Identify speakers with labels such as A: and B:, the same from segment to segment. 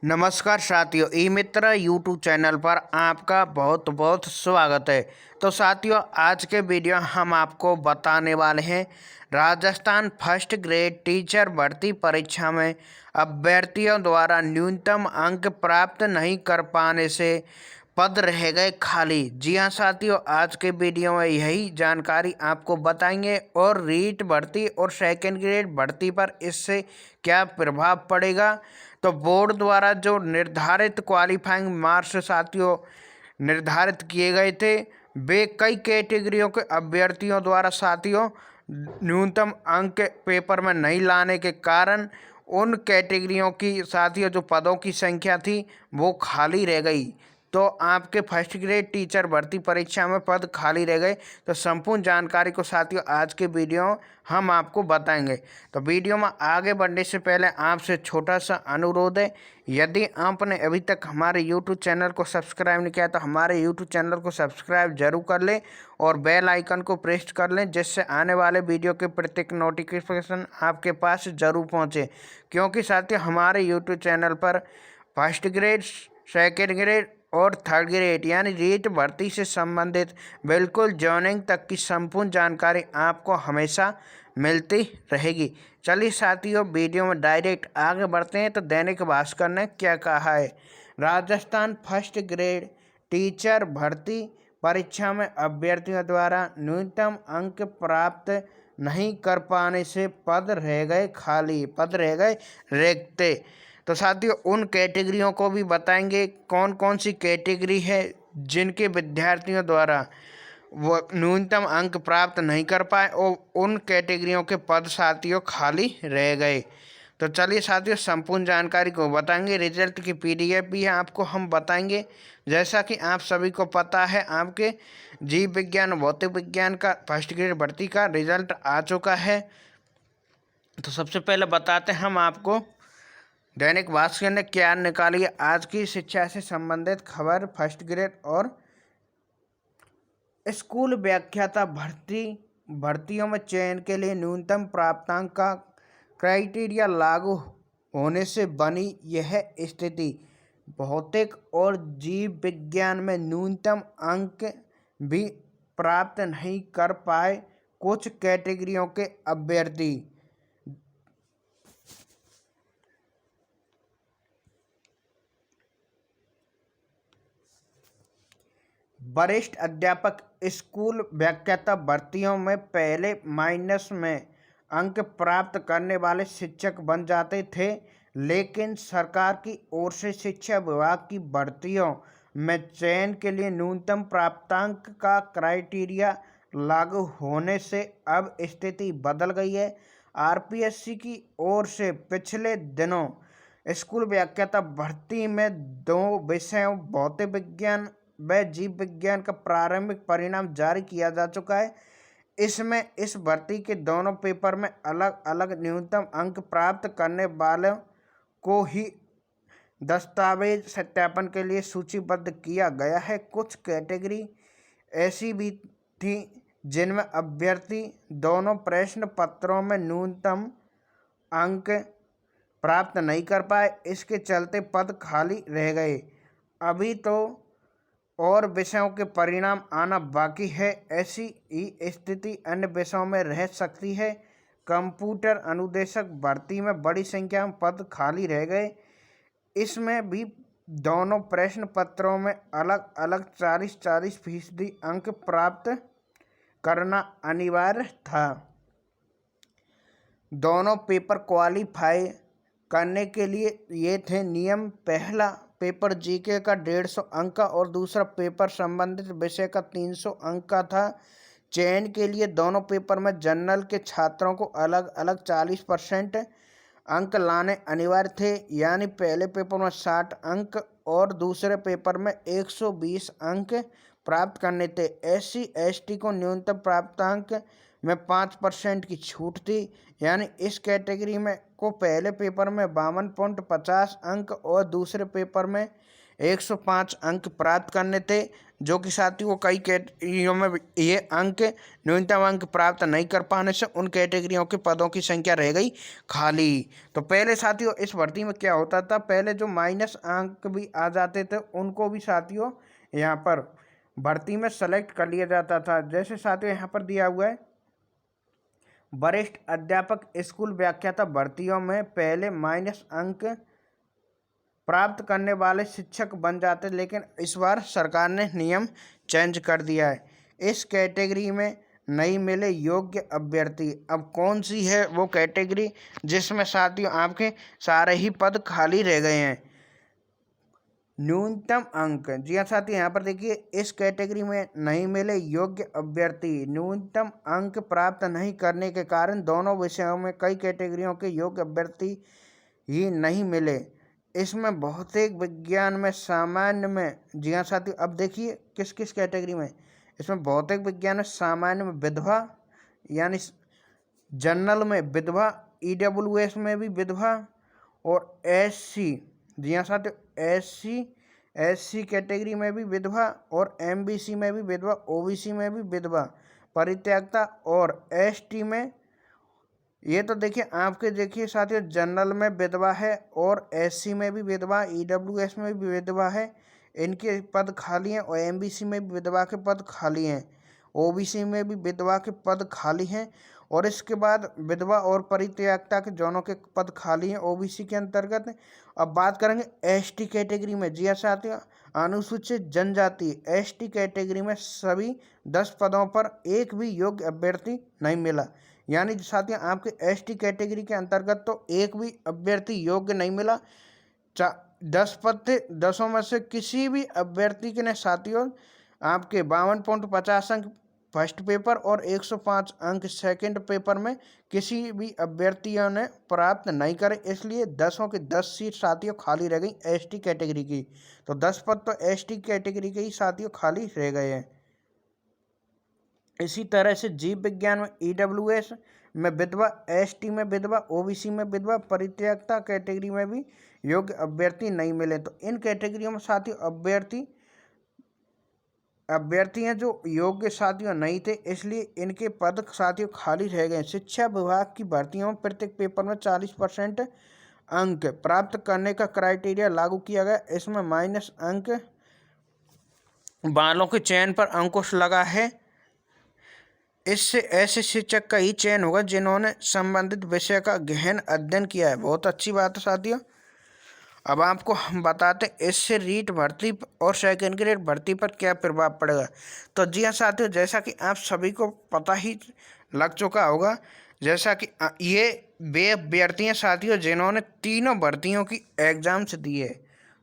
A: नमस्कार साथियों, ई मित्र YouTube channel पर आपका बहुत बहुत स्वागत है। तो साथियों, आज के वीडियो हम आपको बताने वाले हैं राजस्थान फर्स्ट ग्रेड टीचर भर्ती परीक्षा में अभ्यर्थियों द्वारा न्यूनतम अंक प्राप्त नहीं कर पाने से पद रह गए खाली। जी हाँ साथियों, आज के वीडियो में यही जानकारी आपको बताएंगे और रीट भर्ती और सेकेंड ग्रेड भर्ती पर इससे क्या प्रभाव पड़ेगा। तो बोर्ड द्वारा जो निर्धारित क्वालिफाइंग मार्क्स साथियों निर्धारित किए गए थे, वे कई कैटेगरियों के अभ्यर्थियों द्वारा साथियों न्यूनतम अंक पेपर में नहीं लाने के कारण उन कैटेगरियों की साथियों जो पदों की संख्या थी वो खाली रह गई। तो आपके फर्स्ट ग्रेड टीचर भर्ती परीक्षा में पद खाली रह गए। तो संपूर्ण जानकारी को साथियों आज के वीडियो हम आपको बताएंगे। तो वीडियो में आगे बढ़ने से पहले आपसे छोटा सा अनुरोध है, यदि आपने अभी तक हमारे यूट्यूब चैनल को सब्सक्राइब नहीं किया तो हमारे यूट्यूब चैनल को सब्सक्राइब जरूर कर लें और बेल आइकन को प्रेस कर लें, जिससे आने वाले वीडियो के प्रत्येक नोटिफिकेशन आपके पास ज़रूर पहुँचे। क्योंकि साथियों हमारे यूट्यूब चैनल पर फर्स्ट ग्रेड, सेकेंड ग्रेड और थर्ड ग्रेड यानी रीट भर्ती से संबंधित बिल्कुल जॉइनिंग तक की संपूर्ण जानकारी आपको हमेशा मिलती रहेगी। चलिए साथियों, वीडियो में डायरेक्ट आगे बढ़ते हैं। तो दैनिक भास्कर ने क्या कहा है, राजस्थान फर्स्ट ग्रेड टीचर भर्ती परीक्षा में अभ्यर्थियों द्वारा न्यूनतम अंक प्राप्त नहीं कर पाने से पद रह गए खाली, पद रह गए रिक्त। तो साथियों उन कैटेगरियों को भी बताएंगे कौन कौन सी कैटेगरी है जिनके विद्यार्थियों द्वारा वो न्यूनतम अंक प्राप्त नहीं कर पाए और उन कैटेगरियों के पद साथियों खाली रह गए। तो चलिए साथियों संपूर्ण जानकारी को बताएंगे। रिजल्ट की पीडीएफ भी है आपको हम बताएंगे। जैसा कि आप सभी को पता है, आपके जीव विज्ञान भौतिक विज्ञान का फर्स्ट ग्रेड भर्ती का रिजल्ट आ चुका है। तो सबसे पहले बताते हैं हम आपको दैनिक भास्कर ने क्या निकाली है आज की शिक्षा से संबंधित खबर। फर्स्ट ग्रेड और स्कूल व्याख्याता भर्तियों में चयन के लिए न्यूनतम प्राप्तांक का क्राइटेरिया लागू होने से बनी यह स्थिति। भौतिक और जीव विज्ञान में न्यूनतम अंक भी प्राप्त नहीं कर पाए कुछ कैटेगरियों के अभ्यर्थी। वरिष्ठ अध्यापक स्कूल व्याख्याता भर्तियों में पहले माइनस में अंक प्राप्त करने वाले शिक्षक बन जाते थे, लेकिन सरकार की ओर से शिक्षा विभाग की भर्तियों में चयन के लिए न्यूनतम प्राप्तांक का क्राइटेरिया लागू होने से अब स्थिति बदल गई है। आरपीएससी की ओर से पिछले दिनों स्कूल व्याख्याता भर्ती में दो विषयों भौतिक विज्ञान व जीव विज्ञान का प्रारंभिक परिणाम जारी किया जा चुका है। इसमें इस भर्ती के दोनों पेपर में अलग अलग न्यूनतम अंक प्राप्त करने वालों को ही दस्तावेज सत्यापन के लिए सूचीबद्ध किया गया है। कुछ कैटेगरी ऐसी भी थी जिनमें अभ्यर्थी दोनों प्रश्न पत्रों में न्यूनतम अंक प्राप्त नहीं कर पाए, इसके चलते पद खाली रह गए। अभी तो और विषयों के परिणाम आना बाकी है। ऐसी ही स्थिति अन्य विषयों में रह सकती है। कंप्यूटर अनुदेशक भर्ती में बड़ी संख्या में पद खाली रह गए। इसमें भी दोनों प्रश्न पत्रों में अलग अलग 40-40% अंक प्राप्त करना अनिवार्य था। दोनों पेपर क्वालिफाई करने के लिए ये थे नियम। पहला पेपर जीके का 150 अंक का और दूसरा पेपर संबंधित विषय का 300 अंक का था। चयन के लिए दोनों पेपर में जनरल के छात्रों को अलग अलग 40% अंक लाने अनिवार्य थे, यानी पहले पेपर में 60 अंक और दूसरे पेपर में 120 अंक प्राप्त करने थे। SC/ST को न्यूनतम प्राप्तांक में 5% की छूट थी, यानी इस कैटेगरी में को पहले पेपर में 52.50 अंक और दूसरे पेपर में 105 अंक प्राप्त करने थे, जो कि साथियों कई कैटेगरियों में ये अंक न्यूनतम अंक प्राप्त नहीं कर पाने से उन कैटेगरियों के पदों की संख्या रह गई खाली। तो पहले साथियों इस भर्ती में क्या होता था, पहले जो माइनस अंक भी आ जाते थे उनको भी साथियों यहाँ पर भर्ती में सेलेक्ट कर लिया जाता था। जैसे साथियों यहाँ पर दिया हुआ है, वरिष्ठ अध्यापक स्कूल व्याख्याता भर्तियों में पहले माइनस अंक प्राप्त करने वाले शिक्षक बन जाते, लेकिन इस बार सरकार ने नियम चेंज कर दिया है। इस कैटेगरी में नहीं मिले योग्य अभ्यर्थी। अब कौन सी है वो कैटेगरी जिसमें साथियों आपके सारे ही पद खाली रह गए हैं? न्यूनतम अंक, जी हाँ साथियों यहाँ पर देखिए, इस कैटेगरी में नहीं मिले योग्य अभ्यर्थी। न्यूनतम अंक प्राप्त नहीं करने के कारण दोनों विषयों में कई कैटेगरियों के योग्य अभ्यर्थी ही नहीं मिले। इसमें भौतिक विज्ञान में, सामान्य में, जी हाँ साथियों अब देखिए किस किस कैटेगरी में, इसमें भौतिक विज्ञान में, सामान्य में विधवा यानी जनरल में विधवा, EWS में भी विधवा और SC, जी हाँ साथियों SC कैटेगरी में भी विधवा और MBC में भी विधवा, OBC में भी विधवा, परित्यक्ता और ST में, ये तो देखिए आपके देखिए साथियों जनरल में विधवा है और SC में भी विधवा, EWS में भी विधवा है, इनके पद खाली हैं, और MBC में भी विधवा के पद खाली हैं, OBC में भी विधवा के पद खाली हैं, और इसके बाद विधवा और परित्यक्ता के दोनों के पद खाली हैं OBC के अंतर्गत। अब बात करेंगे ST कैटेगरी में, जी हाँ साथियों अनुसूचित जनजाति ST कैटेगरी में सभी 10 पदों पर एक भी योग्य अभ्यर्थी नहीं मिला। यानी साथियों आपके ST कैटेगरी के अंतर्गत तो एक भी अभ्यर्थी योग्य नहीं मिला। 10 पद थे, 10 में से किसी भी अभ्यर्थी के ने साथियों आपके 52.50 अंक फर्स्ट पेपर और 105 अंक सेकंड पेपर में किसी भी अभ्यर्थियों ने प्राप्त नहीं करे, इसलिए 10 की 10 सीट साथियों खाली रह गई ST कैटेगरी की। तो 10 पद तो ST कैटेगरी के ही साथियों खाली रह गए हैं। इसी तरह से जीव विज्ञान में EWS में विधवा, ST में विधवा, OBC में विधवा, परित्यक्ता कैटेगरी में भी योग्य अभ्यर्थी नहीं मिले। तो इन कैटेगरियों में साथियों अभ्यर्थी हैं जो योग्य साथियों नहीं थे, इसलिए इनके पद साथियों खाली रह गए। शिक्षा विभाग की भर्तियों में प्रत्येक पेपर में 40% अंक प्राप्त करने का क्राइटेरिया लागू किया गया। इसमें माइनस अंक वालों के चयन पर अंकुश लगा है। इससे ऐसे शिक्षक का ही चयन होगा जिन्होंने संबंधित विषय का गहन अध्ययन किया है। बहुत अच्छी बात है साथियों। अब आपको हम बताते हैं इससे रीट भर्ती और सेकंड ग्रेड भर्ती पर क्या प्रभाव पड़ेगा। तो जी हाँ साथियों, जैसा कि आप सभी को पता ही लग चुका होगा, जैसा कि ये वे अभ्यर्थी हैं साथियों जिन्होंने तीनों भर्तियों की एग्ज़ाम्स दी है।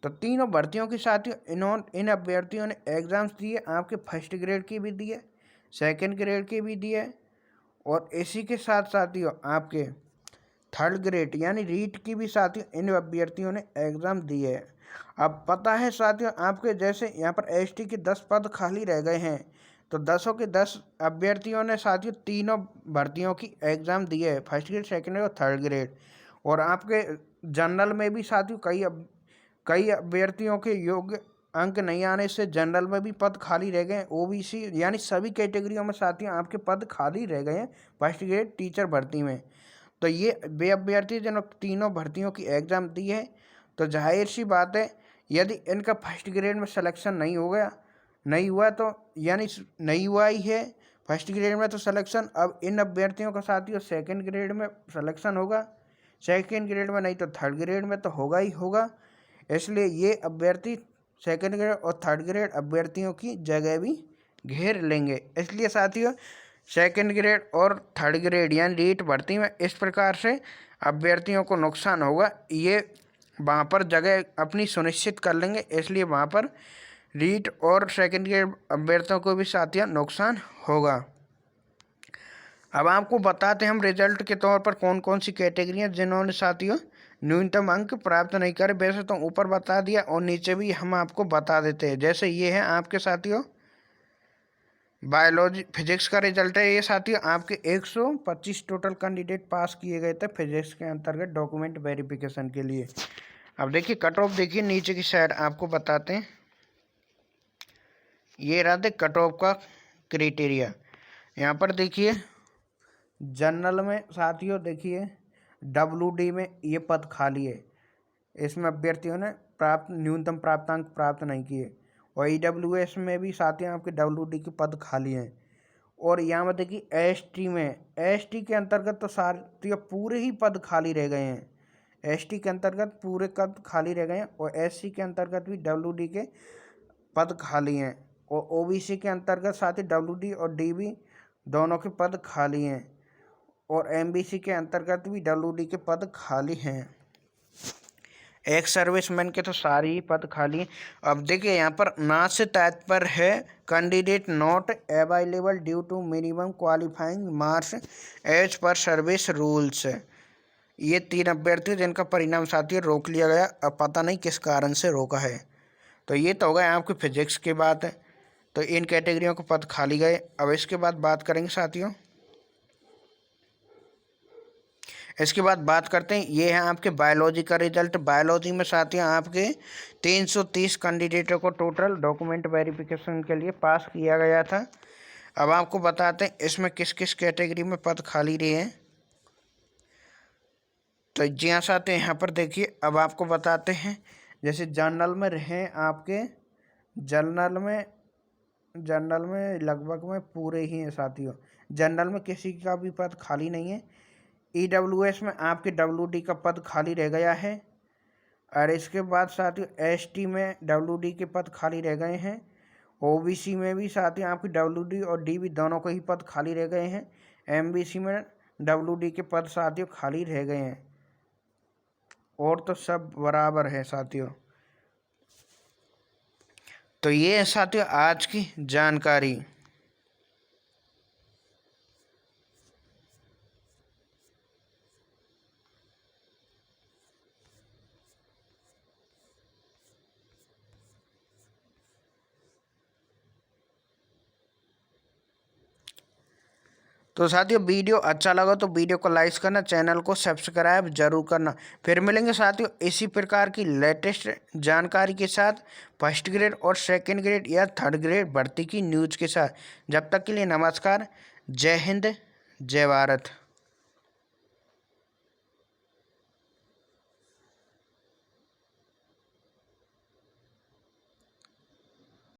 A: तो तीनों भर्तियों की साथियों इन अभ्यर्थियों ने एग्ज़ाम्स दिए, आपके फर्स्ट ग्रेड की भी दी है, सेकेंड ग्रेड की भी दी है, और इसी के साथ साथियों आपके थर्ड ग्रेड यानी रीट की भी साथियों इन अभ्यर्थियों ने एग्ज़ाम दी है। अब पता है साथियों आपके जैसे यहाँ पर ST के 10 पद खाली रह गए हैं, तो 10 के 10 अभ्यर्थियों ने साथियों तीनों भर्तियों की एग्ज़ाम दी है, फर्स्ट ग्रेड, सेकेंड ग्रेड और थर्ड ग्रेड। और आपके जनरल में भी साथियों कई अभ्यर्थियों के योग्य अंक नहीं आने से जनरल में भी पद खाली रह गए हैं। OBC यानी सभी कैटेगरियों में साथियों आपके पद खाली रह गए हैं फर्स्ट ग्रेड टीचर भर्ती में। तो ये वे अभ्यर्थी जिन्होंने तीनों भर्तियों की एग्ज़ाम दी है, तो जाहिर सी बात है यदि इनका फर्स्ट ग्रेड में सिलेक्शन नहीं हुआ तो यानी नहीं हुआ ही है फर्स्ट ग्रेड में तो सिलेक्शन, अब इन अभ्यर्थियों का साथियों सेकंड ग्रेड में सिलेक्शन होगा, सेकंड ग्रेड में नहीं तो थर्ड ग्रेड में तो होगा ही होगा। इसलिए ये अभ्यर्थी सेकंड ग्रेड और थर्ड ग्रेड अभ्यर्थियों की जगह भी घेर लेंगे। इसलिए साथियों सेकंड ग्रेड और थर्ड ग्रेड यानी रीट भर्ती में इस प्रकार से अभ्यर्थियों को नुकसान होगा, ये वहाँ पर जगह अपनी सुनिश्चित कर लेंगे, इसलिए वहाँ पर रीट और सेकंड ग्रेड अभ्यर्थियों को भी साथियों नुकसान होगा। अब आपको बताते हैं हम रिजल्ट के तौर पर कौन कौन सी कैटेगरियाँ जिन्होंने साथियों न्यूनतम अंक प्राप्त नहीं करे। वैसे तो ऊपर बता दिया और नीचे भी हम आपको बता देते हैं। जैसे ये है आपके साथियों बायोलॉजी फिजिक्स का रिजल्ट है, ये साथियों आपके 125 टोटल कैंडिडेट पास किए गए थे फिजिक्स के अंतर्गत डॉक्यूमेंट वेरिफिकेशन के लिए। अब देखिए कट ऑफ, देखिए नीचे की साइड आपको बताते हैं। ये रहा कट ऑफ का क्राइटेरिया। यहाँ पर देखिए जनरल में साथियों देखिए WD में ये पद खाली है, इसमें अभ्यर्थियों ने न्यूनतम प्राप्तांक प्राप्त नहीं किए। और EWS में भी साथियों आपके WD के पद खाली हैं। और यहाँ में देखिए ST में, ST के अंतर्गत तो साथियों पूरे ही पद खाली रह गए हैं। ST के अंतर्गत पूरे पद खाली रह गए हैं। और SC के अंतर्गत भी WD के पद खाली हैं। और OBC के अंतर्गत साथ ही WD और DB दोनों के पद खाली हैं। और MBC के अंतर्गत भी WD के पद खाली हैं। एक्स सर्विसमैन के तो सारे ही पद खाली हैं। अब देखिए यहाँ पर ना से तात्पर्य है candidate not available due to minimum qualifying marks as per service rules. ये 3 अभ्यर्थी जिनका परिणाम साथियों रोक लिया गया, अब पता नहीं किस कारण से रोका है। तो ये तो हो गया आपकी फिजिक्स की बात है। तो इन कैटेगरियों को पद खाली गए। अब इसके बाद बात करेंगे साथियों, इसके बाद बात करते हैं, ये है आपके बायोलॉजी का रिजल्ट। बायोलॉजी में साथियों आपके 330 कैंडिडेटों को टोटल डॉक्यूमेंट वेरिफिकेशन के लिए पास किया गया था। अब आपको बताते हैं इसमें किस किस कैटेगरी में पद खाली रहे हैं। तो जी हाँ साथियों, यहाँ पर देखिए अब आपको बताते हैं, जैसे जनरल में रहे आपके, जनरल में लगभग में पूरे ही हैं साथियों। जनरल में किसी का भी पद खाली नहीं है। EWS में आपके WD का पद खाली रह गया है। और इसके बाद साथियों ST में WD के पद खाली रह गए हैं। OBC में भी साथियों आपकी WD और DB दोनों के ही पद खाली रह गए हैं। MBC में WD के पद साथियों खाली रह गए हैं। और तो सब बराबर है साथियों। तो ये है साथियों आज की जानकारी। तो साथियों वीडियो अच्छा लगा तो वीडियो को लाइक करना, चैनल को सब्सक्राइब जरूर करना। फिर मिलेंगे साथियों इसी प्रकार की लेटेस्ट जानकारी के साथ, फर्स्ट ग्रेड और सेकंड ग्रेड या थर्ड ग्रेड भर्ती की न्यूज़ के साथ। जब तक के लिए नमस्कार, जय हिंद, जय भारत।